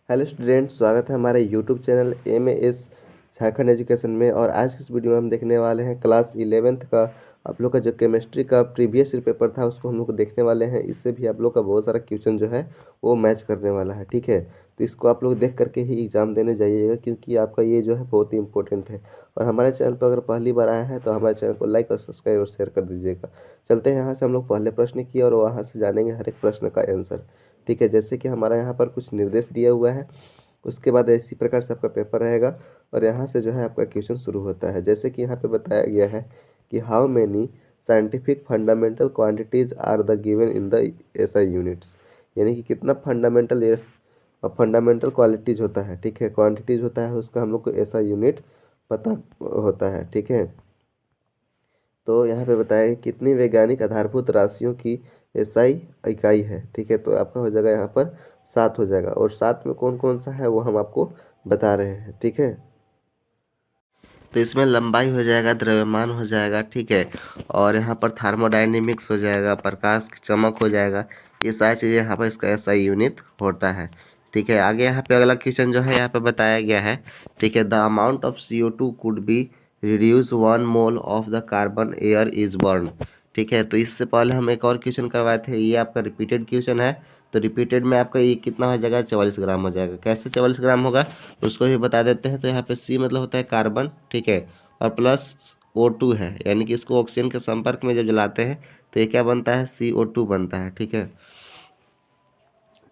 Hello student, स्वागत है हमारे YouTube channel MAS Jharkhand education में। और आज की इस वीडियो में हम देखने वाले हैं क्लास 11th का आप लोग का जो केमिस्ट्री का प्रीवियस ईयर पेपर था उसको हम लोग देखने वाले हैं। इससे भी आप लोग का बहुत सारा क्वेश्चन जो है वो मैच करने वाला है। ठीक है, तो इसको आप लोग देख करके ही एग्ज़ाम देने जाइएगा, क्योंकि आपका ये जो है बहुत ही इंपॉर्टेंट है। और हमारे चैनल पर अगर पहली बार आया है तो हमारे चैनल को लाइक और सब्सक्राइब और शेयर कर दीजिएगा। चलते हैं यहाँ से हम लोग पहले प्रश्न की और वहाँ से जानेंगे हर एक प्रश्न का आंसर। ठीक है, जैसे कि हमारा यहाँ पर कुछ निर्देश दिया हुआ है, उसके बाद इसी प्रकार से आपका पेपर रहेगा। और यहाँ से जो है आपका क्वेश्चन शुरू होता है। जैसे कि यहाँ पे बताया गया है कि how many scientific fundamental quantities are the given in the SI units, यानी कि कितना फंडामेंटल क्वालिटीज होता है। ठीक है, क्वांटिटीज होता है उसका हम लोग को एसआई यूनिट पता होता है। ठीक है, तो यहाँ पे बताया कि कितनी वैज्ञानिक आधारभूत राशियों की एसआई इकाई है। ठीक है, तो आपका हो जाएगा यहाँ पर 7 हो जाएगा। और 7 में कौन कौन सा है वो हम आपको बता रहे हैं। ठीक है, तो इसमें लंबाई हो जाएगा, द्रव्यमान हो जाएगा। ठीक है, और यहाँ पर थर्मोडायनेमिक्स हो जाएगा, प्रकाश की चमक हो जाएगा। ये सारी चीज़ें यहाँ पर इसका एसआई यूनिट होता है। ठीक है, आगे यहाँ पे अगला क्वेश्चन जो है यहाँ पे बताया गया है। ठीक है, the amount of CO2 could be reduce 1 mole of the carbon air is burn. ठीक है, तो इससे पहले हम एक और क्वेश्चन करवाए थे, ये आपका रिपीटेड क्वेश्चन है। तो रिपीटेड में आपका ये कितना हो जाएगा, 44 ग्राम हो जाएगा। कैसे 44 ग्राम होगा उसको भी बता देते हैं। तो यहाँ पे सी मतलब होता है कार्बन, ठीक है, और प्लस O2 है, यानी कि इसको ऑक्सीजन के संपर्क में जब जलाते हैं तो ये क्या बनता है, CO2 बनता है। ठीक है,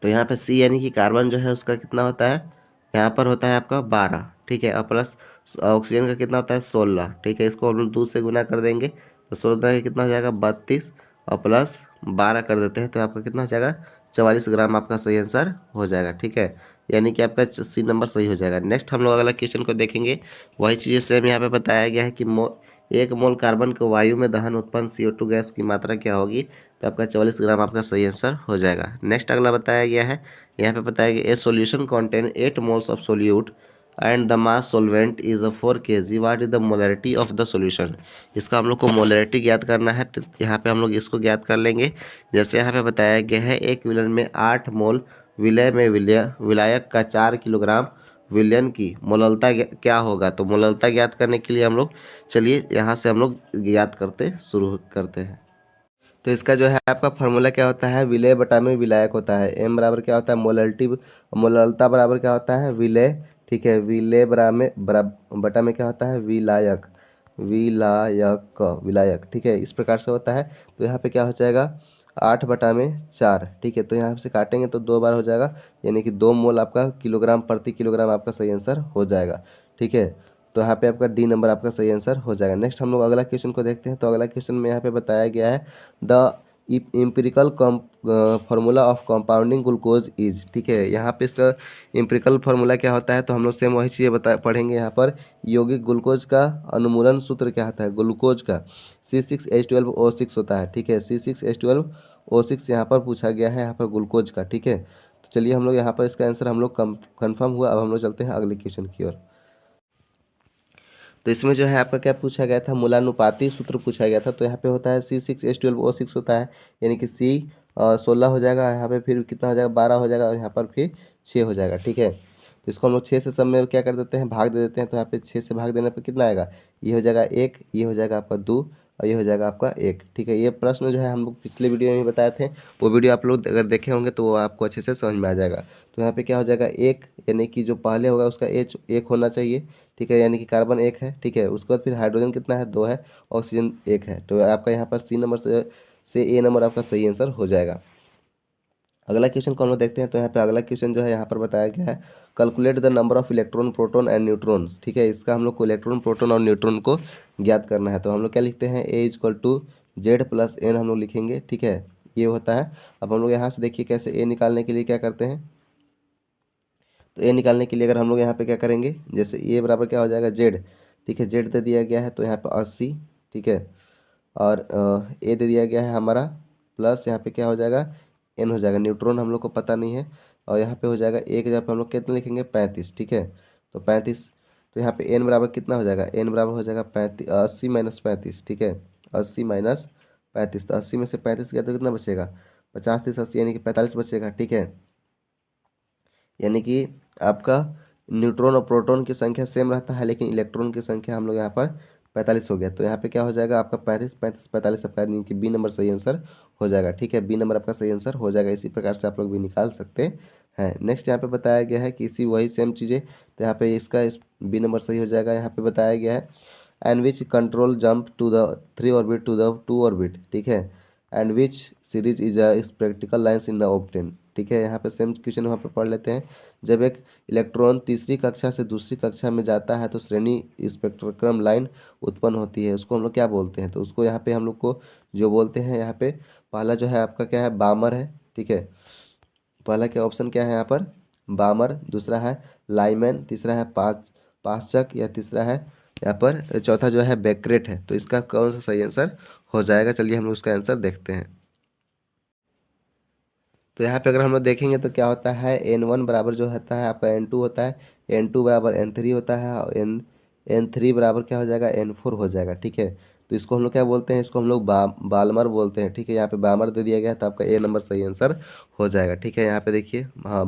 तो यहाँ पे सी यानी कि कार्बन जो है उसका कितना होता है, यहाँ पर होता है आपका 12। ठीक है, और प्लस ऑक्सीजन का कितना होता है, 16। ठीक है, इसको हम लोग 2 से गुना कर देंगे तो 16 का कितना हो जाएगा, 32, और प्लस 12 कर देते हैं तो आपका कितना हो जाएगा, 44 ग्राम आपका सही आंसर हो जाएगा। ठीक है, यानी कि आपका सी नंबर सही हो जाएगा। नेक्स्ट हम लोग अगला क्वेश्चन को देखेंगे। वही चीज़ें सेम यहाँ पे बताया गया है कि 1 मोल कार्बन को वायु में दहन उत्पन्न CO2 गैस की मात्रा क्या होगी। तो आपका 44 ग्राम आपका सही आंसर हो जाएगा। नेक्स्ट अगला बताया गया है, यहाँ पे बताया गया a solution contain 8 moles of solute and the mass solvent is a 4 kg, what is the molarity of the solution. इसका हम लोग को मोलरिटी ज्ञात करना है, तो यहाँ पे हम लोग इसको ज्ञात कर लेंगे। जैसे यहाँ पे बताया गया है, एक विलयन में 8 मोल विलय में विलायक का 4 किलोग्राम विलयन की मोललता क्या होगा। तो मोललता ज्ञात करने के लिए हम लोग, चलिए यहाँ से हम लोग ज्ञात करते शुरू करते हैं। तो इसका जो है आपका फार्मूला क्या होता है, विलय बटा में विलायक होता है। एम बराबर क्या होता है, मोलल्टी, मोललता बराबर क्या होता है, विलय। ठीक है, विलय बटा में क्या होता है, विलायक, विलायक। ठीक है, इस प्रकार से होता है। तो यहाँ पे क्या हो जाएगा, 8/4। ठीक है, तो यहाँ से काटेंगे तो 2 बार हो जाएगा, यानी कि 2 मोल आपका किलोग्राम प्रति किलोग्राम आपका सही आंसर हो जाएगा। ठीक है, तो यहाँ पे आपका डी नंबर आपका सही आंसर हो जाएगा। नेक्स्ट हम लोग अगला क्वेश्चन को देखते हैं। तो अगला क्वेश्चन में यहाँ पे बताया गया है the empirical formula of compounding glucose is. ठीक है, यहाँ पे इसका इम्पिरिकल फार्मूला क्या होता है, तो हम लोग सेम वही चीज़ें पढ़ेंगे यहाँ पर। यौगिक ग्लूकोज का अनुमूलन सूत्र क्या होता है, ग्लूकोज का C6H12O6 होता है। ठीक है, C6H12O6 यहाँ पर पूछा गया है, यहाँ पर ग्लूकोज का। ठीक है, तो चलिए हम लोग यहाँ पर इसका आंसर हम लोग कन्फर्म हुआ। अब हम लोग चलते हैं अगले क्वेश्चन की ओर। तो इसमें जो है आपका क्या पूछा गया था, मूलानुपाती सूत्र पूछा गया था। तो यहाँ पे होता है C6H12O6 होता है, यानी कि C 16 हो जाएगा, यहाँ पे फिर कितना हो जाएगा, 12 हो जाएगा, और यहाँ पर फिर 6 हो जाएगा। ठीक है, तो इसको हम लोग 6 से सब में क्या कर देते हैं, भाग दे देते हैं। तो यहाँ पे 6 से भाग देने पर कितना आएगा, ये हो जाएगा 1, ये हो जाएगा आपका 2, और ये हो जाएगा आपका 1। ठीक है, ये प्रश्न जो है हम लोग पिछले वीडियो में बताए थे, वो वीडियो आप लोग अगर देखे होंगे तो वो आपको अच्छे से समझ में आ जाएगा। तो यहाँ पे क्या हो जाएगा, 1, यानी कि जो पहले होगा उसका एच 1 होना चाहिए। ठीक है, यानी कि कार्बन 1 है। ठीक है, उसके बाद फिर हाइड्रोजन कितना है, 2 है, ऑक्सीजन 1 है। तो आपका यहाँ पर सी नंबर से ए नंबर आपका सही आंसर हो जाएगा। अगला क्वेश्चन को हम लोग देखते हैं। तो यहाँ पे अगला क्वेश्चन जो है यहाँ पर बताया गया है, calculate the number of electron, proton and neutron. ठीक है, इसका हम लोग को इलेक्ट्रॉन, प्रोटॉन और न्यूट्रॉन को ज्ञात करना है। तो हम लोग क्या लिखते हैं, A = Z+N हम लोग लिखेंगे। ठीक है, ये होता है। अब हम लोग यहाँ से देखिए कैसे ए निकालने के लिए क्या करते हैं। तो ए निकालने के लिए अगर हम लोग यहाँ पे क्या करेंगे, जैसे ए बराबर क्या हो जाएगा, जेड। ठीक है, जेड दे दिया गया है तो यहाँ पे 80। ठीक है, और ए दे दिया गया है हमारा, प्लस यहाँ पे क्या हो जाएगा, एन हो जाएगा। न्यूट्रॉन हम लोग को पता नहीं है, और यहाँ पे हो जाएगा ए के जगह पे हम लोग कितना लिखेंगे, 35। ठीक है, तो 35, तो यहाँ पे एन बराबर कितना हो जाएगा, एन बराबर हो जाएगा 35, 80 - 35। ठीक है, 80 - 35, तो 80 में से 35 गया तो कितना बचेगा, 50 - 30 80, यानी कि 45 बचेगा। ठीक है, यानी कि आपका न्यूट्रॉन और प्रोटॉन की संख्या सेम रहता है, लेकिन इलेक्ट्रॉन की संख्या हम लोग यहाँ पर 45 हो गया। तो यहाँ पे क्या हो जाएगा आपका 35 35 45 आपका, यानी कि बी नंबर सही आंसर हो जाएगा। ठीक है, बी नंबर आपका सही आंसर हो जाएगा। इसी प्रकार से आप लोग भी निकाल सकते हैं। नेक्स्ट यहाँ पे बताया गया है कि इसी वही सेम चीज़ें, तो यहाँ पे इसका बी नंबर सही हो जाएगा। यहाँ पे बताया गया है and which control jump to the 3 orbit to the 2 orbit. ठीक है, and which series is a practical lines in the obtain. ठीक है, यहाँ पे सेम क्वेश्चन वहाँ पे पढ़ लेते हैं। जब एक इलेक्ट्रॉन तीसरी कक्षा से दूसरी कक्षा में जाता है तो श्रेणी स्पेक्ट्रक्रम लाइन उत्पन्न होती है, उसको हम लोग क्या बोलते हैं? तो उसको यहाँ पे हम लोग को जो बोलते हैं, यहाँ पे पहला जो है आपका क्या है, बामर है। ठीक है, पहला क्या ऑप्शन क्या है यहाँ पर, बामर, दूसरा है लाइमैन, तीसरा है पासचक, या तीसरा है यहाँ पर चौथा जो है बेक्रेट है। तो इसका कौन सा सही आंसर हो जाएगा? चलिए हम लोग उसका आंसर देखते हैं। तो यहाँ पे अगर हम लोग देखेंगे तो क्या होता है, N1 बराबर जो होता है आपका N2 होता है, N2 बराबर N3 होता है, और N3 बराबर क्या हो जाएगा, N4 हो जाएगा। ठीक है, तो इसको हम लोग क्या बोलते हैं, इसको हम लोग बालमर बोलते हैं। ठीक है, यहाँ पे बामर दे दिया गया है, तो आपका ए नंबर सही आंसर हो जाएगा। ठीक है, यहाँ पे देखिए, हाँ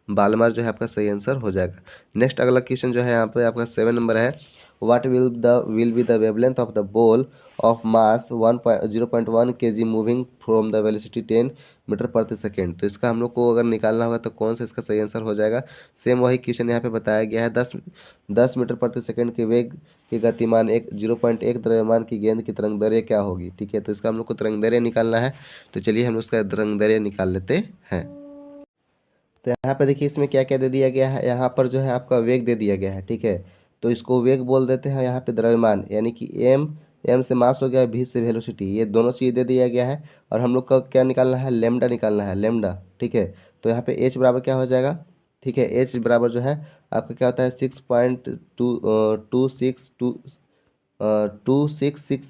बालमर जो है आपका सही आंसर हो जाएगा। नेक्स्ट अगला क्वेश्चन जो है यहाँ पे आपका 7 नंबर है, what will be the wavelength of the ball of mass 0.1 kg moving from the velocity 10 metre प्रति सेकेंड। तो इसका हम लोग को अगर निकालना होगा तो कौन सा इसका सही आंसर हो जाएगा? सेम वही क्वेश्चन यहाँ पे बताया गया है। 10 मीटर प्रति सेकेंड के वेग के गतिमान एक 0.1 द्रव्यमान की गेंद की तरंग दैर्घ्य क्या होगी? ठीक है, तो इसका हम लोग को तरंग दैर्घ्य निकालना है। तो चलिए हम उसका तरंग दैर्घ्य निकाल लेते हैं। तो यहाँ पे देखिए इसमें क्या क्या दे दिया गया है, यहाँ पर जो है आपका वेग दे दिया गया है। ठीक है, तो इसको वेग बोल देते हैं। यहाँ पे द्रव्यमान यानी कि एम, एम से मास हो गया, भी से वेलोसिटी, ये दोनों चीज़ दे दिया गया है। और हम लोग का क्या निकालना है, लेमडा निकालना है, लेमडा। ठीक है, तो यहाँ पे एच बराबर क्या हो जाएगा, ठीक है, एच बराबर जो है आपका क्या होता है, 6.266,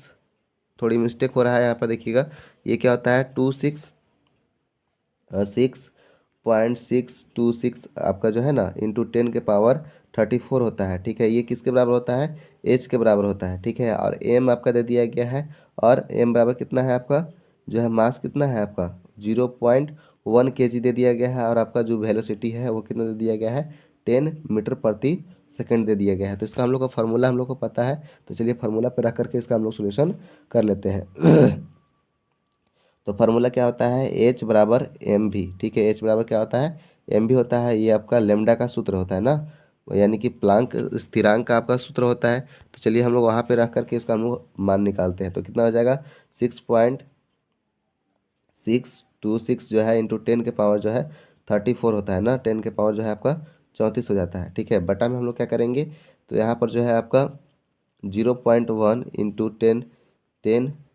थोड़ी मिस्टेक हो रहा है यहाँ पर देखिएगा। ये क्या होता है, 6.626 आपका जो है ना, इंटू 10 के पावर 34 होता है। ठीक है, ये किसके बराबर होता है, एच के बराबर होता है। ठीक है, और एम आपका दे दिया गया है, और एम बराबर कितना है आपका, जो है मास कितना है आपका, 0.1 kg दे दिया गया है, और आपका जो वेलोसिटी है वो कितना दे दिया गया है, 10 मीटर प्रति सेकेंड दे दिया गया है। तो इसका हम लोग का फार्मूला हम लोग को पता है, तो चलिए फार्मूला पे रख करके इसका हम लोग सोल्यूशन कर लेते हैं। तो फार्मूला क्या होता है, एच बराबर एम भी। ठीक है, एच बराबर क्या होता है, एम भी होता है। ये आपका लेमडा का सूत्र होता है ना, यानी कि प्लांक स्थिरांक का आपका सूत्र होता है। तो चलिए हम लोग वहाँ पे रख करके इसका हम लोग मान निकालते हैं। तो कितना हो जाएगा, 6.626 जो है इंटू 10 के पावर जो है 34 होता है ना, 10 के पावर जो है आपका 34 हो जाता है। ठीक है, बटा में हम लोग क्या करेंगे, तो यहाँ पर जो है आपका 0.1 इंटू 10,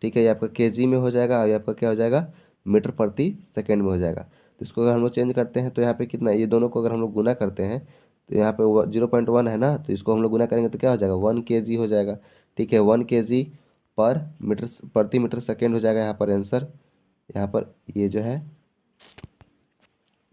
ठीक है, ये आपका केजी में हो जाएगा, और ये आपका क्या हो जाएगा, मीटर प्रति सेकेंड में हो जाएगा। तो इसको अगर हम लोग चेंज करते हैं तो यहाँ पे कितना, ये दोनों को अगर हम लोग गुना करते हैं तो यहाँ पे 0.1 है ना, तो इसको हम लोग गुना करेंगे तो क्या हो जाएगा, 1 kg हो जाएगा। ठीक है, 1 kg पर मीटर प्रति मीटर सेकेंड हो जाएगा यहाँ पर आंसर। यहाँ पर ये जो है,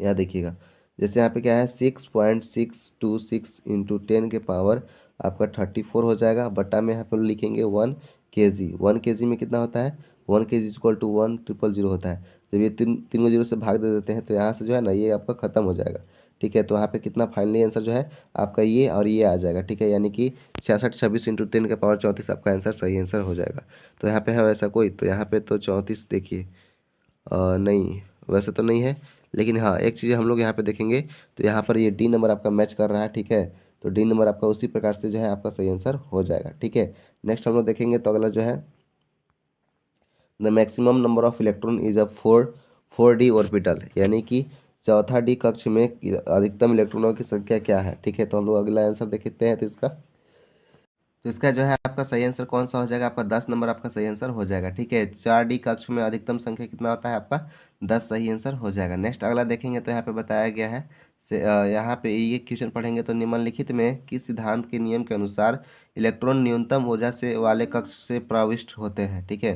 यहाँ देखिएगा, जैसे यहाँ पे क्या है, 6.626 इंटू 10 के पावर आपका 34 हो जाएगा, बट्टा में यहाँ पर लिखेंगे 1 kg। 1 kg में कितना होता है, 1 kg इक्वल टू 1000 होता है। जब ये तीन को जीरो से भाग दे देते हैं तो यहाँ से जो है ना ये आपका खत्म हो जाएगा। ठीक है, तो यहाँ पे कितना फाइनली आंसर जो है आपका ये और ये आ जाएगा। ठीक है, यानी कि 6626 इंटू 10 के पावर 34 आपका आंसर सही आंसर हो जाएगा। तो यहाँ पे है वैसा कोई, तो यहाँ पे तो 34 देखिए, नहीं वैसे तो नहीं है, लेकिन हाँ एक चीज़ हम लोग यहाँ पे देखेंगे तो यहाँ पर ये डी नंबर आपका मैच कर रहा है। ठीक है, तो डी नंबर आपका उसी प्रकार से जो है आपका सही आंसर हो जाएगा। ठीक है, नेक्स्ट हम लोग देखेंगे तो अगला जो है, the maximum number of electron is a 4D orbital, यानी कि चौथा डी कक्ष में अधिकतम इलेक्ट्रॉनों की संख्या क्या है? ठीक है, तो हम लोग अगला आंसर देखते हैं। तो इसका जो है आपका सही आंसर कौन सा हो जाएगा, आपका 10 नंबर आपका सही आंसर हो जाएगा। ठीक है, 4D कक्ष में अधिकतम संख्या कितना होता है आपका, 10 सही आंसर हो जाएगा। नेक्स्ट अगला देखेंगे तो यहाँ पे बताया गया है, यहाँ पे ये क्वेश्चन पढ़ेंगे तो निम्नलिखित में किस सिद्धांत के नियम के अनुसार इलेक्ट्रॉन न्यूनतम ऊर्जा से वाले कक्ष से प्रविष्ट होते हैं? ठीक है,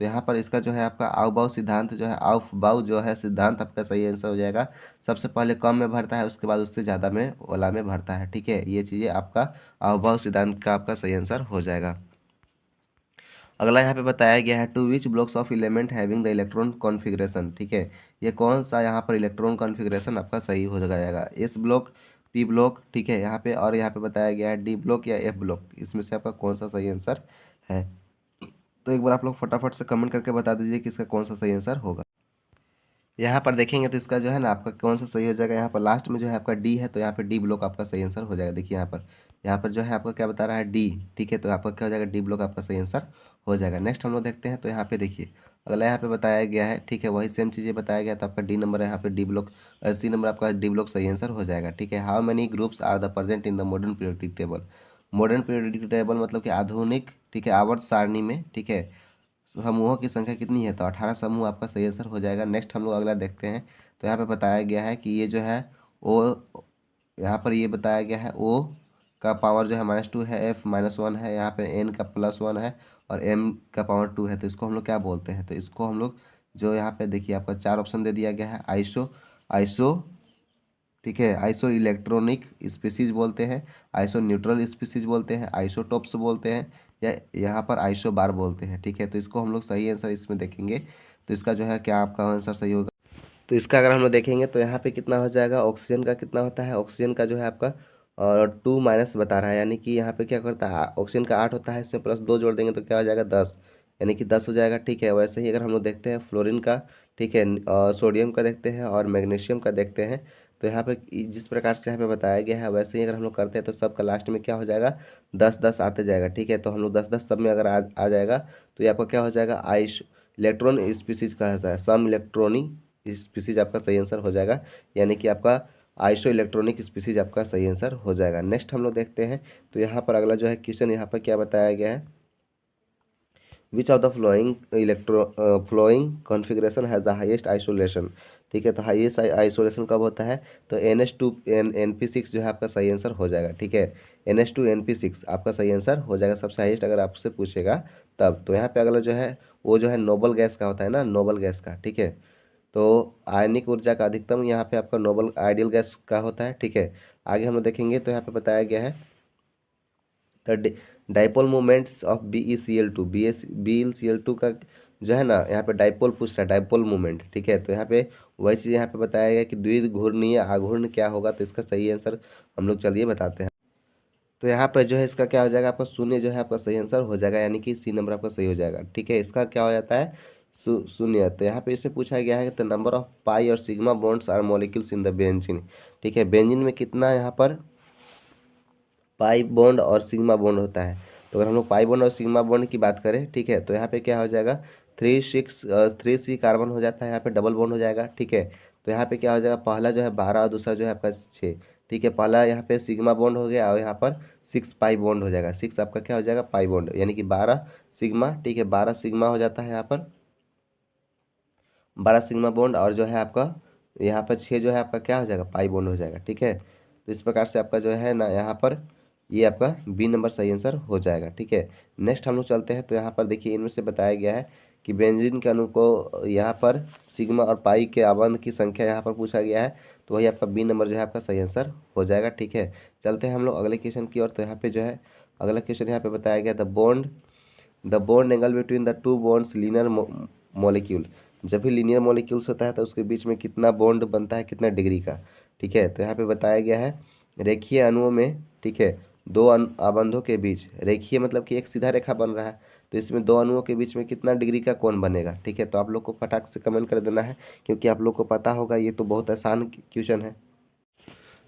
तो यहाँ पर इसका जो है आपका आउबाउ सिद्धांत जो है, आउफबाउ जो है सिद्धांत आपका सही आंसर हो जाएगा। सबसे पहले कम में भरता है, उसके बाद उससे ज़्यादा में वाला में भरता है। ठीक है, ये चीज़ें आपका अहोभाव सिद्धांत का आपका सही आंसर हो जाएगा। अगला यहाँ पे बताया गया है to which blocks of element having the electron configuration. ठीक है, ये कौन सा यहाँ पर इलेक्ट्रॉन कॉन्फ़िगरेशन आपका सही हो जाएगा, एस ब्लॉक, पी ब्लॉक, ठीक है यहाँ पे, और यहाँ पे बताया गया है डी ब्लॉक या एफ ब्लॉक, इसमें से आपका कौन सा सही आंसर है। तो एक बार आप लोग फटाफट से कमेंट करके बता दीजिए कि इसका कौन सा सही आंसर होगा। यहाँ पर देखेंगे तो इसका जो है ना आपका कौन सा सही हो जाएगा, यहाँ पर लास्ट में जो है आपका डी है, तो यहाँ पे डी ब्लॉक आपका सही आंसर हो जाएगा। देखिए यहाँ पर जो है आपका क्या बता रहा है डी, ठीक है, तो आपका क्या हो जाएगा, डी ब्लॉक आपका सही आंसर हो जाएगा। नेक्स्ट हम लोग देखते हैं, तो यहाँ पे देखिए अगला यहाँ पे बताया गया है, ठीक है, वही सेम चीज़ें बताया गया, तो आपका डी नंबर है यहाँ पे डी ब्लॉक, और सी नंबर आपका डी ब्लॉक सही आंसर हो जाएगा। ठीक है, how many groups are the present in the modern periodic table. Modern periodic table मतलब कि आधुनिक, ठीक है, आवर्त सारणी में, ठीक है, समूहों की संख्या कितनी है, तो 18 समूह आपका सही आंसर हो जाएगा। नेक्स्ट हम लोग अगला देखते हैं, तो यहाँ पे बताया गया है कि ये जो है ओ, यहाँ पर ये बताया गया है ओ का पावर जो है -2 है, एफ -1 है, यहाँ पे एन का +1 है, और एम का पावर 2 है, तो इसको हम लोग क्या बोलते हैं, तो इसको हम लोग जो यहाँ पे देखिए आपका 4 ऑप्शन दे दिया गया है, आइसो आइसो ठीक है, आइसो इलेक्ट्रॉनिक स्पीसीज बोलते हैं, आइसो न्यूट्रल स्पीसीज बोलते हैं, आइसोटोप्स बोलते हैं, या यहाँ पर आइसो बार बोलते हैं। ठीक है, तो इसको हम लोग सही आंसर इसमें देखेंगे, तो इसका जो है क्या आपका आंसर सही होगा। तो इसका अगर हम लोग देखेंगे तो यहाँ पे कितना हो जाएगा, ऑक्सीजन का कितना होता है, ऑक्सीजन का जो है आपका और 2 माइनस बता रहा है, यानी कि यहाँ पे क्या करता है, ऑक्सीजन का 8 होता है, इसमें +2 जोड़ देंगे तो क्या हो जाएगा 10, यानी कि 10 हो जाएगा। ठीक है, वैसे ही अगर हम लोग देखते हैं फ्लोरीन का, ठीक है, सोडियम का देखते हैं और मैग्नीशियम का देखते हैं, तो यहाँ पे जिस प्रकार से यहाँ पे बताया गया है वैसे ही अगर हम लोग करते हैं तो सबका लास्ट में क्या हो जाएगा, 10-10 आते जाएगा। ठीक है, तो हम लोग 10-10 सब में अगर आ जाएगा तो ये आपका क्या हो जाएगा, आइस इलेक्ट्रॉन स्पीसीज का होता है, सम इलेक्ट्रॉनिक स्पीसीज आपका सही आंसर हो जाएगा, यानी कि आपका आइसो इलेक्ट्रॉनिक स्पीसीज आपका सही आंसर हो जाएगा। नेक्स्ट हम लोग देखते हैं, तो यहाँ पर अगला जो है क्वेश्चन यहाँ पर क्या बताया गया है, which of the flowing configuration has the highest isolation. ठीक है, तो हाईएस्ट आइसोलेशन कब होता है, तो NH2 NP6 जो है आपका सही आंसर हो जाएगा। ठीक है, NH2 NP6 आपका सही आंसर हो जाएगा, सबसे हाईएस्ट अगर आपसे पूछेगा तब। तो यहाँ पे अगला जो है वो जो है नोबल गैस का होता है ना, नोबल गैस का। ठीक है, तो आयनिक ऊर्जा का अधिकतम यहाँ पे आपका नोबल आइडियल गैस का होता है। ठीक है, आगे हम लोग देखेंगे तो यहाँ पे बताया गया है the dipole moments of BeCl2, BeCl2 का जो है ना यहाँ पे डाइपोल पूछ रहा है, डाइपोल मोमेंट। ठीक है, तो यहाँ पे वही चीज़ यहाँ पे बताया गया कि द्विघूर्णीय आघूर्ण क्या होगा, तो इसका सही आंसर हम लोग चलिए बताते हैं। तो यहाँ पर जो है इसका क्या हो जाएगा, आपका शून्य जो है आपका सही आंसर हो जाएगा, यानी कि सी नंबर आपका सही हो जाएगा। ठीक है, इसका क्या हो जाता है, शून्य। तो यहाँ पे इसमें पूछा गया है कि द नंबर ऑफ पाई और sigma bonds are molecules in the benzene. ठीक है, बेंजीन में कितना यहाँ पर पाई बॉन्ड और सिग्मा बॉन्ड होता है, तो अगर हम लोग पाई बॉन्ड और सिग्मा बॉन्ड की बात करें, ठीक है, तो यहाँ पे क्या हो जाएगा, 3 कार्बन हो जाता है, यहाँ पे डबल बॉन्ड हो जाएगा। ठीक है, तो यहाँ पे क्या हो जाएगा, पहला जो है 12 और दूसरा जो है आपका 6। ठीक है, पहला यहाँ पे सिग्मा बॉन्ड हो गया और यहाँ पर 6 पाई बॉन्ड हो जाएगा, 6 आपका क्या हो जाएगा, पाई बॉन्ड, यानी कि 12 सिग्मा। ठीक है, 12 सिग्मा हो जाता है यहाँ पर, 12 सिग्मा बॉन्ड, और जो है आपका यहाँ पर 6 जो है आपका क्या हो जाएगा, पाई बॉन्ड हो जाएगा। ठीक है, तो इस प्रकार से आपका जो है ना यहाँ पर ये आपका बी नंबर सही आंसर हो जाएगा। ठीक है, नेक्स्ट हम लोग चलते हैं, तो यहाँ पर देखिए इनमें से बताया गया है कि बेंजीन के अणु को यहाँ पर सिग्मा और पाई के आबंध की संख्या यहाँ पर पूछा गया है, तो वही आपका बी नंबर जो है आपका सही आंसर हो जाएगा। ठीक है, चलते हैं हम लोग अगले क्वेश्चन की ओर। तो यहाँ पे जो है अगला क्वेश्चन यहाँ पे बताया गया, the bond angle between the two bonds linear molecule. जब भी लीनियर मॉलिक्यूल्स होता है तो उसके बीच में कितना बॉन्ड बनता है, कितना डिग्री का। ठीक है, तो यहाँ पे बताया गया है रेखीय अणुओं में, ठीक है, दो आबंधों के बीच, रेखीय मतलब कि एक सीधा रेखा बन रहा है, तो इसमें दो अणुओं के बीच में कितना डिग्री का कोण बनेगा। ठीक है, तो आप लोग को फटाक से कमेंट कर देना है, क्योंकि आप लोग को पता होगा, ये तो बहुत आसान क्वेश्चन है।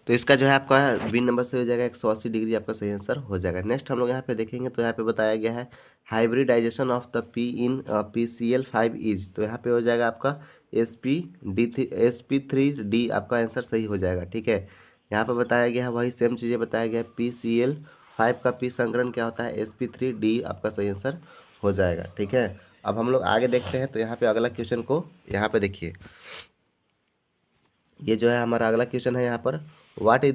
तो इसका जो है आपका बी नंबर से हो जाएगा 180 डिग्री, आपका सही आंसर हो जाएगा। नेक्स्ट हम लोग यहाँ पे देखेंगे, तो यहाँ पे बताया गया है hybridisation of the P in PCl5 is, तो यहाँ पे हो जाएगा आपका sp3d, आपका आंसर सही हो जाएगा। ठीक है, यहाँ पे बताया गया है वही सेम चीज़ें बताया गया है, PCl5 का पी संकरण क्या होता है, sp3d, आपका सही आंसर हो जाएगा। ठीक है, अब हम लोग आगे देखते हैं, तो यहाँ पे अगला क्वेश्चन को यहाँ पे देखिए, ये जो है हमारा अगला क्वेश्चन है यहाँ पर, what is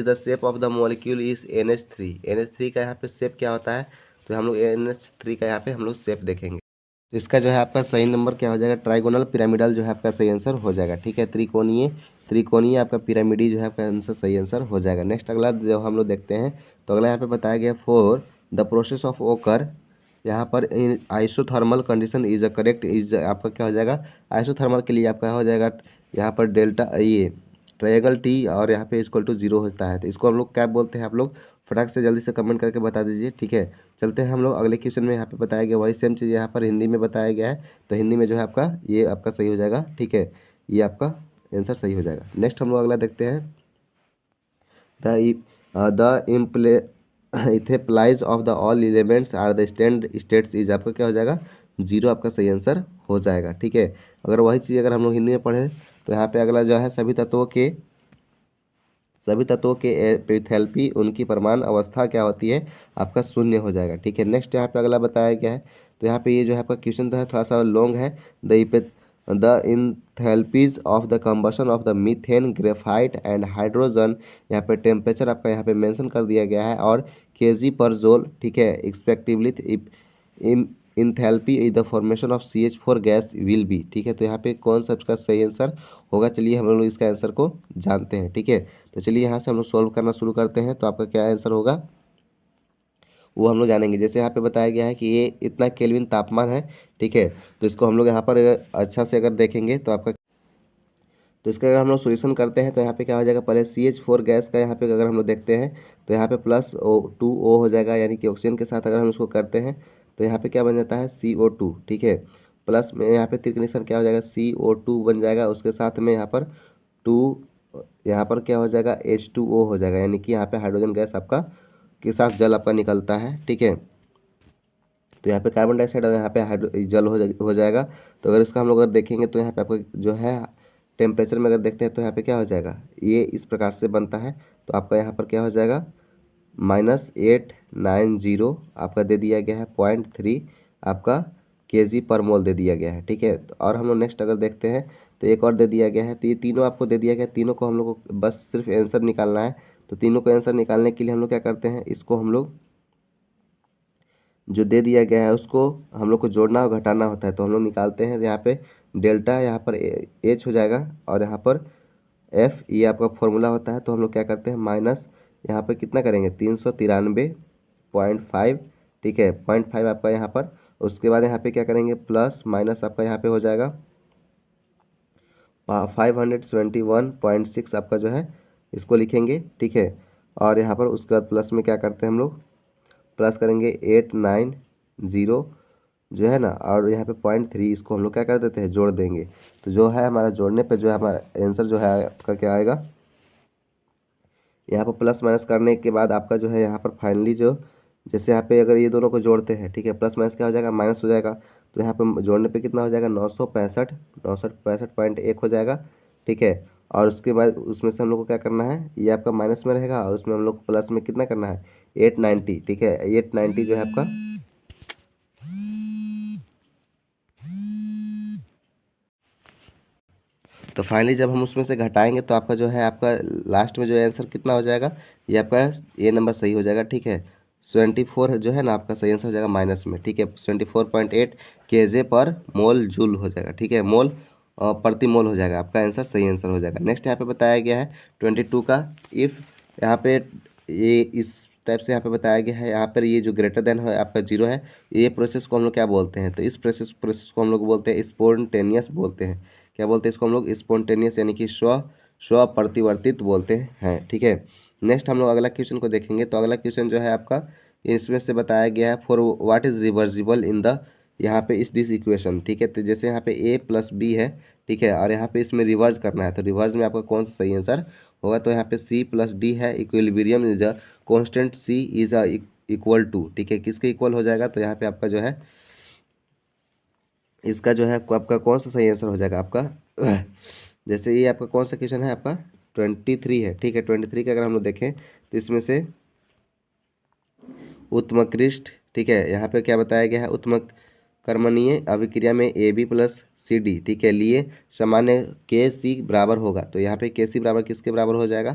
the shape of the molecule is NH3। NH3 का यहाँ पे शेप क्या होता है, तो हम लोग NH3 का यहाँ पे हम लोग शेप देखेंगे। तो इसका जो है आपका सही नंबर क्या हो जाएगा, ट्राइगोनल पिरामिडल जो है आपका सही आंसर हो जाएगा। ठीक है, त्रिकोणीय त्रिकोणीय आपका पिरामिडी जो है आपका आंसर सही आंसर हो जाएगा। नेक्स्ट अगला जो हम लोग देखते हैं, तो अगला यहाँ पे बताया गया, फॉर द प्रोसेस ऑफ ओकर यहाँ पर isothermal condition is a correct, is आपका क्या हो जाएगा, आइसोथर्मल के लिए आपका हो जाएगा यहाँ पर डेल्टा ये ट्रायंगल टी और यहाँ पे इक्वल टू 0 होता है। तो इसको हम लोग क्या बोलते हैं, आप लोग फटाक से जल्दी से कमेंट करके बता दीजिए, ठीक है। चलते हैं हम लोग अगले क्वेश्चन में। यहाँ पे बताया गया वही सेम चीज़ यहाँ पर हिंदी में बताया गया है, तो हिंदी में जो है आपका ये आपका सही हो जाएगा, ठीक है, ये आपका आंसर सही हो जाएगा। नेक्स्ट हम लोग अगला देखते हैं। द इम्प्ले इथेप्लाइज of the all elements are the standard states is आपका क्या हो जाएगा, 0 आपका सही आंसर हो जाएगा, ठीक है। अगर वही चीज़ अगर हम लोग हिंदी में पढ़े तो यहाँ पे अगला जो है सभी तत्वों के एंथैल्पी उनकी परमाणु अवस्था क्या होती है, आपका शून्य हो जाएगा, ठीक है। नेक्स्ट यहाँ पे अगला बताया गया है, तो यहाँ पे ये जो है आपका क्वेश्चन तो है थोड़ा सा लॉन्ग है। The enthalpies of the combustion of the methane graphite and hydrogen, यहाँ पे टेम्परेचर आपका यहाँ पे मेंशन कर दिया गया है और केजी पर जोल, ठीक है, respectively enthalpy is the formation of CH4 gas will be, ठीक है। तो यहाँ पे कौन सा इसका सही आंसर होगा, चलिए हम लोग इसका आंसर को जानते हैं, ठीक है। तो चलिए यहाँ से हम लोग सॉल्व करना शुरू करते हैं। तो आपका क्या आंसर होगा वो हम लोग जानेंगे। जैसे यहाँ पे बताया गया है कि ये इतना केल्विन तापमान है, ठीक है। तो इसको हम लोग यहाँ पर अच्छा से अगर देखेंगे तो आपका, तो इसका अगर हम लोग सोल्यूशन करते हैं तो यहाँ पे क्या हो जाएगा, पहले CH4 गैस का यहाँ पे अगर हम लोग देखते हैं तो यहाँ पे +2O हो जाएगा, यानी कि ऑक्सीजन के साथ अगर हम इसको करते हैं तो यहाँ पे क्या बन जाता है CO2, ठीक है। प्लस में यहाँ पे त्रिकनिशन क्या हो जाएगा, CO2 बन जाएगा, उसके साथ में यहाँ पर टू, यहाँ पर क्या हो जाएगा H2O हो जाएगा, यानी कि यहाँ पे हाइड्रोजन गैस आपका के साथ जल आपका निकलता है, ठीक है। तो यहाँ पे कार्बन डाइऑक्साइड और यहाँ पे जल हो जाएगा। तो अगर इसका हम लोग अगर देखेंगे तो यहाँ पे आपका जो है टेम्परेचर में अगर देखते हैं तो यहाँ पे क्या हो जाएगा, ये इस प्रकार से बनता है। तो आपका यहाँ पर क्या हो जाएगा -890 आपका दे दिया गया है, 0.3 आपका केजी पर मोल दे दिया गया है, ठीक है। तो और हम लोग नेक्स्ट अगर देखते हैं तो एक और दे दिया गया है। तो ये तीनों आपको दे दिया गया है, तीनों को हम लोग को बस सिर्फ आंसर निकालना है। तो तीनों को आंसर निकालने के लिए हम लोग क्या करते हैं, इसको हम लोग जो दे दिया गया है उसको हम लोग को जोड़ना और घटाना होता है। तो हम लोग निकालते हैं, यहाँ पे डेल्टा यहाँ पर H हो जाएगा और यहाँ पर F ये आपका फॉर्मूला होता है। तो हम लोग क्या करते हैं माइनस यहाँ पर कितना करेंगे 393.5, ठीक है, 0.5 आपका यहाँ पर। उसके बाद यहाँ पे क्या करेंगे प्लस माइनस आपका यहाँ पे हो जाएगा 571.6 आपका जो है इसको लिखेंगे, ठीक है। और यहाँ पर उसके बाद प्लस में क्या करते हैं हम लोग प्लस करेंगे 890 जो है ना, और यहाँ पे 0.3 इसको हम लोग क्या कर देते हैं जोड़ देंगे। तो जो है हमारा जोड़ने पे जो है हमारा आंसर जो है आपका क्या आएगा, यहाँ पर प्लस माइनस करने के बाद आपका जो है यहाँ पर फाइनली जो, जैसे यहाँ पे अगर ये दोनों को जोड़ते हैं, ठीक है, प्लस माइनस क्या हो जाएगा माइनस हो जाएगा। तो यहाँ पे जोड़ने पे कितना हो जाएगा 965.1 हो जाएगा, ठीक है। और उसके बाद उसमें से हम लोग को क्या करना है, ये आपका माइनस में रहेगा और उसमें हम लोग को प्लस में कितना करना है 890, ठीक है। 890 जो है आपका, तो फाइनली जब हम उसमें से घटाएंगे तो आपका जो है आपका लास्ट में जो आंसर कितना हो जाएगा, ये आपका ये नंबर सही हो जाएगा, ठीक है। 74 जो है ना आपका सही आंसर हो जाएगा माइनस में, ठीक है। 24.8 केजे पर मोल जूल हो जाएगा, ठीक है, मोल प्रति मोल हो जाएगा, आपका आंसर सही आंसर हो जाएगा। नेक्स्ट यहाँ पे बताया गया है 22 का, इफ़ यहाँ पे ये इस टाइप से यहाँ पे बताया गया है, यहाँ पर ये जो ग्रेटर देन है आपका 0 है, ये प्रोसेस को हम लोग क्या बोलते हैं, तो इस प्रोसेस को हम लोग बोलते हैं स्पॉन्टेनियस बोलते हैं। क्या बोलते हैं इसको हम लोग स्पॉन्टेनियस, यानी कि स्व प्रतिवर्तित बोलते हैं, ठीक है। नेक्स्ट हम लोग अगला क्वेश्चन को देखेंगे। तो अगला क्वेश्चन जो है आपका इसमें से बताया गया है for what is reversible in the, यहाँ पे इस दिस इक्वेशन, ठीक है। तो जैसे यहाँ पे A+B है, ठीक है, और यहाँ पे इसमें रिवर्स करना है, तो रिवर्स में आपका कौन सा सही आंसर होगा, तो यहाँ पे C+D है, equilibrium is a constant, C is a equal to, ठीक है, किसके इक्वल हो जाएगा, तो यहाँ पे आपका जो है इसका जो है आपका कौन सा सही आंसर हो जाएगा आपका जैसे ये आपका कौन सा क्वेश्चन है आपका 23 है, ठीक है। 23 का अगर हम लोग देखें तो इसमें से उत्कृष्ट, ठीक है, यहाँ पे क्या बताया गया है उत्क्रमणीय अभिक्रिया में AB+CD, ठीक है, लिए सामान्य KC बराबर होगा। तो यहाँ पे KC बराबर किसके बराबर हो जाएगा,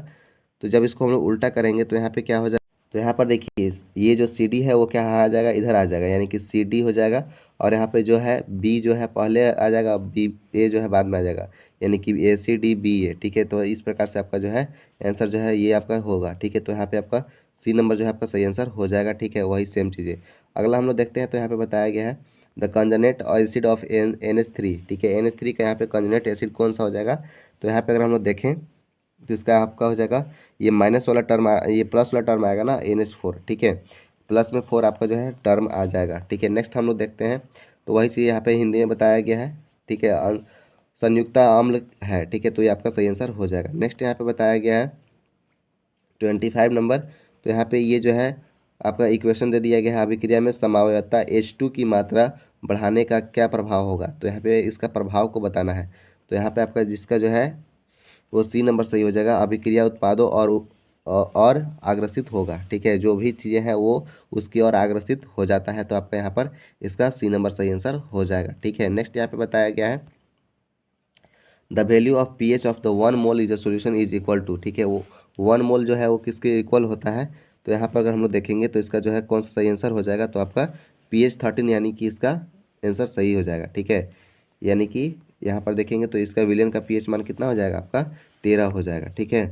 तो जब इसको हम लोग उल्टा करेंगे तो यहाँ पे क्या हो जाएगा, तो यहाँ पर देखिए ये जो CD है वो क्या आ जाएगा इधर आ जाएगा, यानी कि CD हो जाएगा। और यहाँ पे जो है B जो है पहले आ जाएगा, B A जो है बाद में आ जाएगा, यानी कि ACDBA, ठीक है। तो इस प्रकार से आपका जो है आंसर जो है ये आपका होगा, ठीक है। तो यहाँ पे आपका C नंबर जो है आपका सही आंसर हो जाएगा, ठीक है, वही सेम चीज़ें। अगला हम लोग देखते हैं तो यहाँ पे बताया गया है द कंजनेट एसिड ऑफ NH3, ठीक है। NH3 का यहाँ पे कंजनेट एसिड कौन सा हो जाएगा, तो यहाँ पे अगर हम लोग देखें तो इसका आपका हो जाएगा ये माइनस वाला टर्म ये प्लस वाला टर्म आएगा ना NH4, ठीक है। प्लस में 4 आपका जो है टर्म आ जाएगा, ठीक है। नेक्स्ट हम लोग देखते हैं तो वही चीज़ यहाँ पे हिंदी में बताया गया है, ठीक है। संयुक्ता अम्ल है, ठीक है, तो ये आपका सही आंसर हो जाएगा। नेक्स्ट यहाँ पे बताया गया है 25 नंबर, तो यहाँ पे ये जो है आपका इक्वेशन दे दिया गया है, अभिक्रिया में समावयवता H2 की मात्रा बढ़ाने का क्या प्रभाव होगा, तो यहाँ पे इसका प्रभाव को बताना है। तो यहाँ पे आपका जिसका जो है वो सी नंबर सही हो जाएगा, अभिक्रिया उत्पादों और अग्रसित होगा, ठीक है। जो भी चीज़ें हैं वो उसकी ओर अग्रसित हो जाता है, तो आपका यहाँ पर इसका सी नंबर सही आंसर हो जाएगा, ठीक है। नेक्स्ट यहाँ पे बताया गया है the value of pH of the 1 mole is a solution is equal to, ठीक है। वो 1 मोल जो है वो किसके इक्वल होता है, तो यहाँ पर अगर हम लोग देखेंगे तो इसका जो है कौन सा सही आंसर हो जाएगा, तो आपका pH 13, यानी कि इसका आंसर सही हो जाएगा, ठीक है। यानी कि यहाँ पर देखेंगे तो इसका विलेन का pH मान कितना हो जाएगा, आपका 13 हो जाएगा, ठीक है।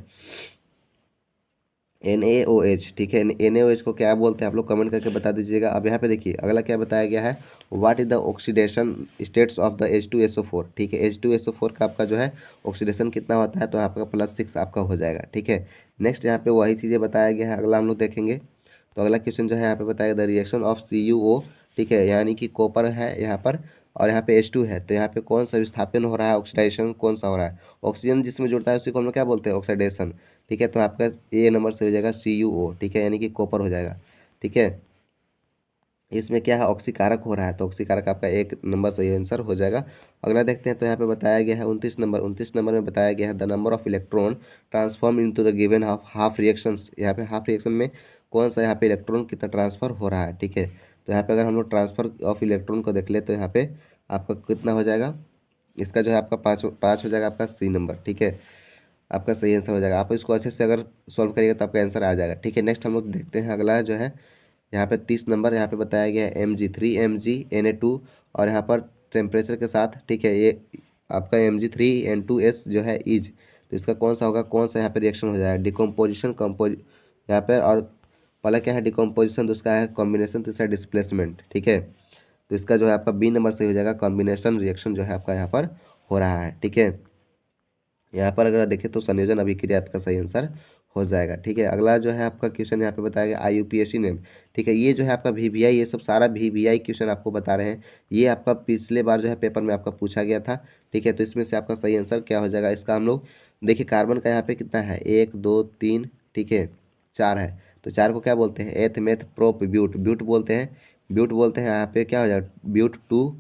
NaOH, ठीक है। NaOH को क्या बोलते हैं आप लोग कमेंट करके बता दीजिएगा। अब यहाँ पे देखिए अगला क्या बताया गया है, what is the oxidation states of the H2SO4, ठीक है। H2SO4 का आपका जो है ऑक्सीडेशन कितना होता है, तो आपका +6 आपका हो जाएगा, ठीक है। नेक्स्ट यहाँ पे वही चीज़ें बताया गया है, अगला हम लोग देखेंगे तो अगला क्वेश्चन जो है यहाँ पे बताया द रिएक्शन ऑफ CuO, ठीक है, यानी कि कॉपर है यहाँ पर और यहाँ पे H2 है, तो यहाँ पे कौन सा विस्थापन हो रहा है, ऑक्सीडाइजेशन कौन सा हो रहा है, ऑक्सीजन जिसमें जुड़ता है उसी को हम लोग क्या बोलते हैं, ऑक्सीडेशन, ठीक है। तो आपका ए नंबर से हो जाएगा CuO, ठीक है, यानी कि कॉपर हो जाएगा, ठीक है। इसमें क्या है, ऑक्सीकारक हो रहा है, तो ऑक्सीकारक आपका एक नंबर सही आंसर हो जाएगा। अगला देखते हैं तो यहाँ पे बताया गया है 29 नंबर में बताया गया है the number of electron transform into the given half reactions, यहाँ पे हाफ रिएक्शन में कौन सा यहाँ पे इलेक्ट्रॉन कितना ट्रांसफर हो रहा है, ठीक है। तो यहाँ पे अगर हम लोग ट्रांसफर ऑफ इलेक्ट्रॉन को देख ले तो यहाँ पे आपका कितना हो जाएगा, इसका जो है आपका पाँच हो जाएगा, आपका सी नंबर, ठीक है। आपका सही आंसर हो जाएगा। आप इसको अच्छे से अगर सॉल्व करिएगा तो आपका आंसर आ जाएगा, ठीक है। नेक्स्ट हम लोग देखते हैं अगला जो है यहाँ पे 30 नंबर, यहाँ पे बताया गया है Mg3 Na2 और यहाँ पर टेम्परेचर के साथ, ठीक है, ये आपका Mg3N2S जो है इज, तो इसका कौन सा होगा, कौन सा यहाँ पे रिएक्शन हो जाएगा, डिकम्पोजिशन कंपोज यहाँ पे, और पहला क्या है डिकम्पोजिशन, दूसरा है कॉम्बिनेशन, तीसरा डिस्प्लेसमेंट, ठीक है। तो इसका जो है आपका बी नंबर से हो जाएगा, कॉम्बिनेशन रिएक्शन जो है आपका यहाँ पर हो रहा है, ठीक है। यहाँ पर अगर देखें तो संयोजन अभिक्रिया आपका सही आंसर हो जाएगा, ठीक है। अगला जो है आपका क्वेश्चन यहाँ पे बताया गया IUPAC नेम, ठीक है। ये जो है आपका VVI, ये सब सारा VVI क्वेश्चन आपको बता रहे हैं, ये आपका पिछले बार जो है पेपर में आपका पूछा गया था, ठीक है। तो इसमें से आपका सही आंसर क्या हो जाएगा, इसका हम लोग देखिए कार्बन का यहाँ पे कितना है, 1 2 3, ठीक है, 4 है, तो 4 को क्या बोलते हैं, एथ मेथ प्रोप ब्यूट, ब्यूट बोलते हैं, ब्यूट बोलते हैं। यहाँ पे क्या हो जाएगा, ब्यूट 2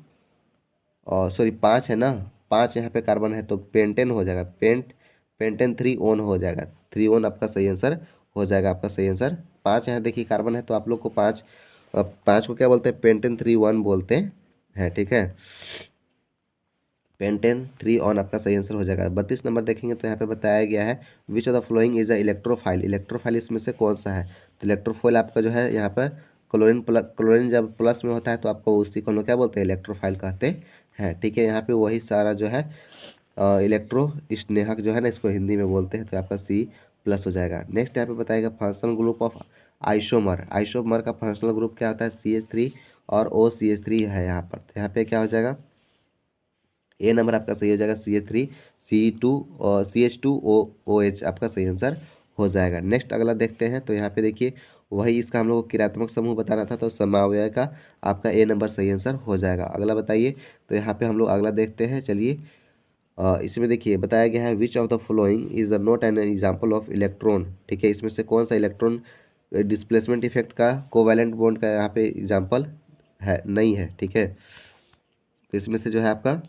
और सॉरी 5 है ना, 5 यहाँ पे कार्बन है तो पेंटेन हो जाएगा, पेंटेन 3 ओन हो जाएगा, 3 ओन आपका सही आंसर हो जाएगा, आपका सही आंसर। 5 यहाँ देखिए कार्बन है तो आप लोग को 5 को क्या बोलते हैं, पेंटेन 3 1 बोलते हैं, ठीक है। पेंटेन 3 ऑन आपका सही आंसर हो जाएगा। 32 नंबर देखेंगे तो यहाँ पे बताया गया है which of the following is a electrophile, electrophile इसमें से कौन सा है, तो इलेक्ट्रोफाइल आपका जो है यहाँ पर क्लोरीन जब प्लस में होता है तो आपको उसी को हम लोग क्या बोलते हैं, इलेक्ट्रोफाइल कहते हैं, ठीक है। यहाँ पे वही सारा जो है इलेक्ट्रो स्नेहक जो है ना, इसको हिंदी में बोलते हैं, तो आपका C+ हो जाएगा। नेक्स्ट यहाँ पे बताएगा functional group of isomer, isomer का फंक्शनल ग्रुप क्या होता है, CH3 और OCH3 है यहाँ पर, तो यहाँ पे क्या हो जाएगा, ए नंबर आपका सही हो जाएगा, CH3 C2 और CH2OH आपका सही आंसर हो जाएगा। नेक्स्ट अगला देखते हैं तो यहाँ पे देखिए वही इसका हम लोग को क्रियात्मक समूह बताना था, तो समवाय का आपका ए नंबर सही आंसर हो जाएगा। अगला बताइए, तो यहाँ पे हम लोग अगला देखते हैं, चलिए। इसमें देखिए बताया गया है which of the following is not an example of electron, ठीक है। इसमें से कौन सा इलेक्ट्रॉन डिस्प्लेसमेंट इफेक्ट का कोवैलेंट बॉन्ड का यहाँ पे एग्जाम्पल है, नहीं है, ठीक है। तो इसमें से जो है आपका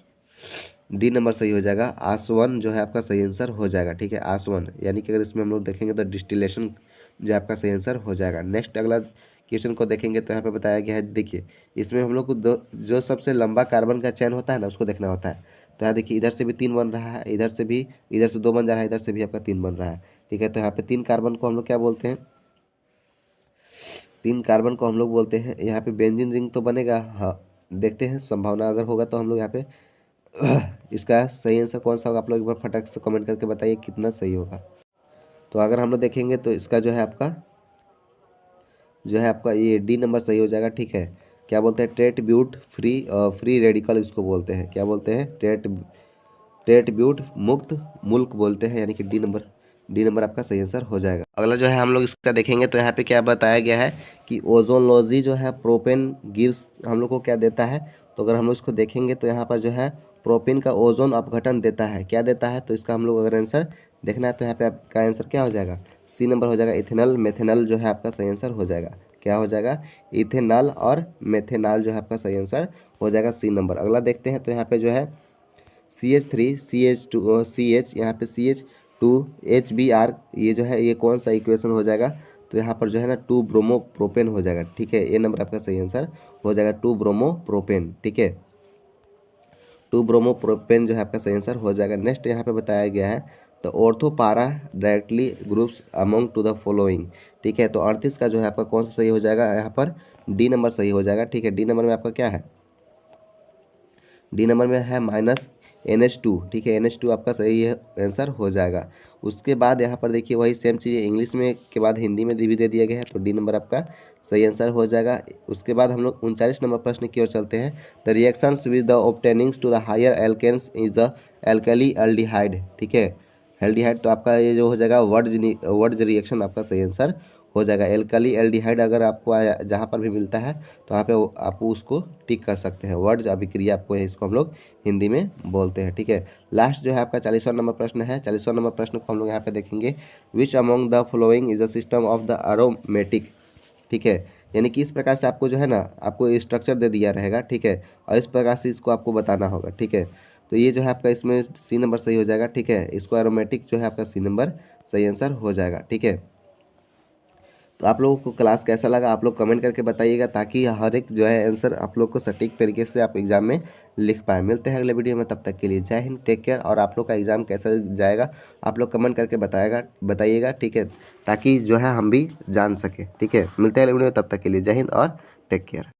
डी नंबर सही हो जाएगा, आसवन जो है आपका सही आंसर हो जाएगा, ठीक है, आसवन, यानी कि अगर इसमें हम लोग देखेंगे तो डिस्टिलेशन जो आपका सही आंसर हो जाएगा। नेक्स्ट अगला क्वेश्चन को देखेंगे तो यहाँ पे बताया गया है, देखिए इसमें हम लोग को जो सबसे लंबा कार्बन का चैन होता है ना उसको देखना होता है, तो यहाँ देखिए इधर से भी 3 बन रहा है, इधर से 2 बन जा रहा है, इधर से भी आपका 3 बन रहा है, ठीक है। तो यहाँ पे 3 कार्बन को हम लोग क्या बोलते हैं, 3 कार्बन को हम लोग बोलते हैं यहाँ पे बेंजीन रिंग तो बनेगा, हाँ देखते हैं संभावना अगर होगा तो हम लोग यहाँ पे इसका सही आंसर कौन सा होगा, आप लोग एक बार फटाक से कमेंट करके बताइए कितना सही होगा। तो अगर हम लोग देखेंगे तो इसका जो है आपका जो है आपका ये डी नंबर सही हो जाएगा। ठीक है, क्या बोलते हैं, ट्रेटब्यूट फ्री रेडिकल इसको बोलते हैं, क्या बोलते हैं, ट्रेटब्यूट मुक्त मुल्क बोलते हैं, यानी कि डी नंबर आपका सही आंसर हो जाएगा। अगला जो है हम लोग इसका देखेंगे तो यहाँ पे क्या बताया गया है कि ओजोनोलॉजी जो है प्रोपेन गिव्स हम लोग को क्या देता है। तो अगर हम लोग इसको देखेंगे तो यहाँ पर जो है प्रोपेन का ओजोन अपघटन देता है, क्या देता है, तो इसका हम लोग अगर आंसर देखना है तो यहाँ पे आपका आंसर क्या हो जाएगा, सी नंबर हो जाएगा। इथेनॉल मेथेनॉल जो है आपका सही आंसर हो जाएगा, क्या हो जाएगा, इथेनॉल और मेथेनॉल जो है आपका सही आंसर हो जाएगा, सी नंबर। अगला देखते हैं तो यहाँ पे जो है CH3 CH2 CH, यहाँ पे CH2 HBr, ये जो है ये कौन सा इक्वेशन हो जाएगा, तो यहाँ पर जो है ना 2 ब्रोमो प्रोपेन हो जाएगा। ठीक है, ये नंबर आपका सही आंसर हो जाएगा 2 ब्रोमो प्रोपेन। ठीक है, 2 ब्रोमो प्रोपेन जो है आपका सही आंसर हो जाएगा। नेक्स्ट यहाँ पे बताया गया है तो ortho para directly groups among to the following. ठीक है, तो 38 का जो है आपका कौन सा सही हो जाएगा, यहाँ पर डी नंबर सही हो जाएगा। ठीक है, डी नंबर में आपका क्या है, डी नंबर में है -NH2। ठीक है, NH2 आपका सही है आंसर हो जाएगा। उसके बाद यहाँ पर देखिए वही सेम चीज़ इंग्लिश में के बाद हिंदी में भी दे दिया गया है, तो डी नंबर आपका सही आंसर हो जाएगा। उसके बाद हम लोग 39 नंबर प्रश्न की ओर चलते हैं। The reactions with the obtainings to the higher alkenes is the alkali aldehyde. ठीक है, एल्डिहाइड, तो आपका ये जो हो जाएगा वर्ज रिएक्शन आपका सही आंसर हो जाएगा। एल्कली एल्डिहाइड अगर आपको जहाँ पर भी मिलता है तो वहाँ पे आप उसको टिक कर सकते हैं, वर्ज अभिक्रिया आपको है, इसको हम लोग हिंदी में बोलते हैं। ठीक है, लास्ट जो है आपका 40वां नंबर प्रश्न है। 40वां नंबर प्रश्न को हम लोग यहाँ पे देखेंगे, which among the following is a system of the aromatic. ठीक है, यानी कि इस प्रकार से आपको जो है ना आपको स्ट्रक्चर दे दिया रहेगा। ठीक है, और इस प्रकार से इसको आपको बताना होगा। ठीक है, तो ये जो है आपका इसमें सी नंबर सही हो जाएगा। ठीक है, इसको एरोमेटिक जो है आपका सी नंबर सही आंसर हो जाएगा। ठीक है, तो आप लोगों को क्लास कैसा लगा आप लोग कमेंट करके बताइएगा, ताकि हर एक जो है आंसर आप लोग को सटीक तरीके से आप एग्जाम में लिख पाए। मिलते हैं अगले वीडियो में, तब तक के लिए जय हिंद, टेक केयर। और आप लोग का एग्जाम कैसा जाएगा आप लोग कमेंट करके बताइएगा। ठीक है, ताकि जो है हम भी जान सके। ठीक है, मिलते हैं अगले वीडियो में, तब तक के लिए जय हिंद और टेक केयर।